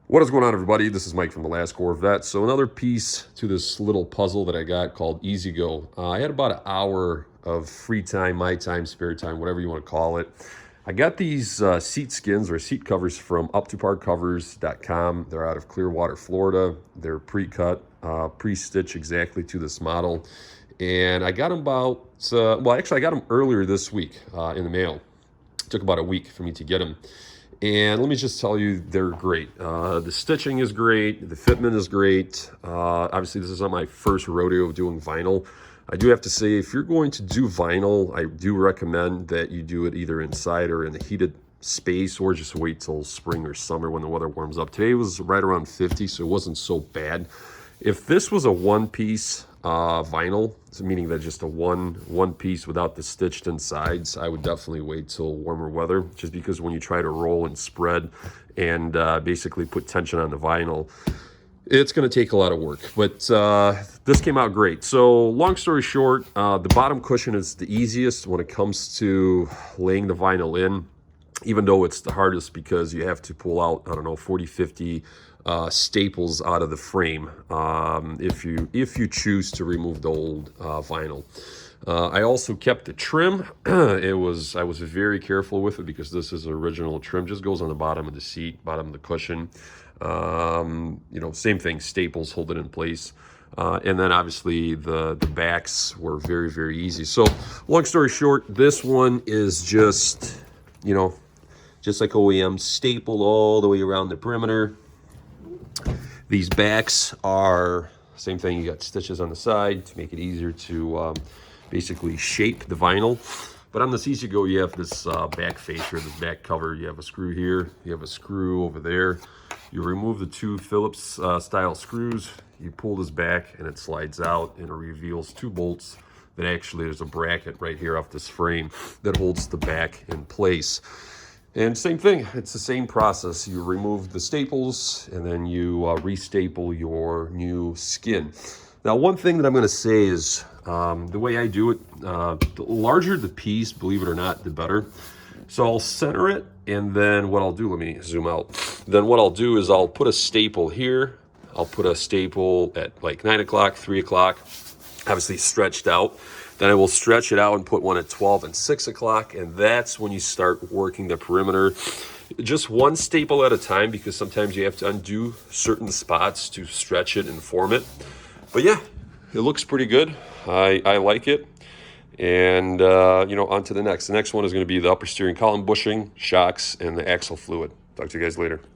What is going on, everybody? This is Mike from the Last Corvette. So another piece to this little puzzle that I got called ezgo. I had about an hour of free time, my time, spare time, whatever you want to call it. I got these seat skins or seat covers from uptoparcovers.com. They're out of Clearwater, Florida. They're pre-cut, pre-stitched exactly to this model. And I got them about, I got them earlier this week in the mail. It took about a week for me to get them. And let me just tell you, they're great. The stitching is great. The fitment is great. Obviously, this is not my first rodeo of doing vinyl. I do have to say, if you're going to do vinyl, I do recommend that you do it either inside or in a heated space, or just wait till spring or summer when the weather warms up. Today was right around 50, so it wasn't so bad. If this was a one-piece vinyl, so meaning that just a one piece without the stitched insides, I would definitely wait till warmer weather, just because when you try to roll and spread and basically put tension on the vinyl, it's going to take a lot of work. But this came out great. So long story short, the bottom cushion is the easiest when it comes to laying the vinyl in, even though it's the hardest because you have to pull out, I don't know, 40, 50 staples out of the frame if you choose to remove the old vinyl. I also kept the trim. I was very careful with it because this is original trim. Just goes on the bottom of the seat, bottom of the cushion. Same thing, staples hold it in place. And then obviously the backs were very, very easy. So long story short, this one is just like OEM, stapled all the way around the perimeter. These backs are same thing. You got stitches on the side to make it easier to basically shape the vinyl. But on this ezgo, you have this back fascia, this back cover. You have a screw here. You have a screw over there. You remove the two Phillips style screws. You pull this back and it slides out and it reveals two bolts that actually there's a bracket right here off this frame that holds the back in place. And same thing, it's the same process. You remove the staples and then you restaple your new skin. Now, one thing that I'm gonna say is the way I do it, the larger the piece, believe it or not, the better. So I'll center it, and then what I'll do, let me zoom out. Then what I'll do is I'll put a staple here. I'll put a staple at like 9 o'clock, 3 o'clock, obviously stretched out. Then I will stretch it out and put one at 12 and 6 o'clock, and that's when you start working the perimeter. Just one staple at a time, because sometimes you have to undo certain spots to stretch it and form it. But yeah, it looks pretty good. I like it. And, on to the next. The next one is going to be the upper steering column bushing, shocks, and the axle fluid. Talk to you guys later.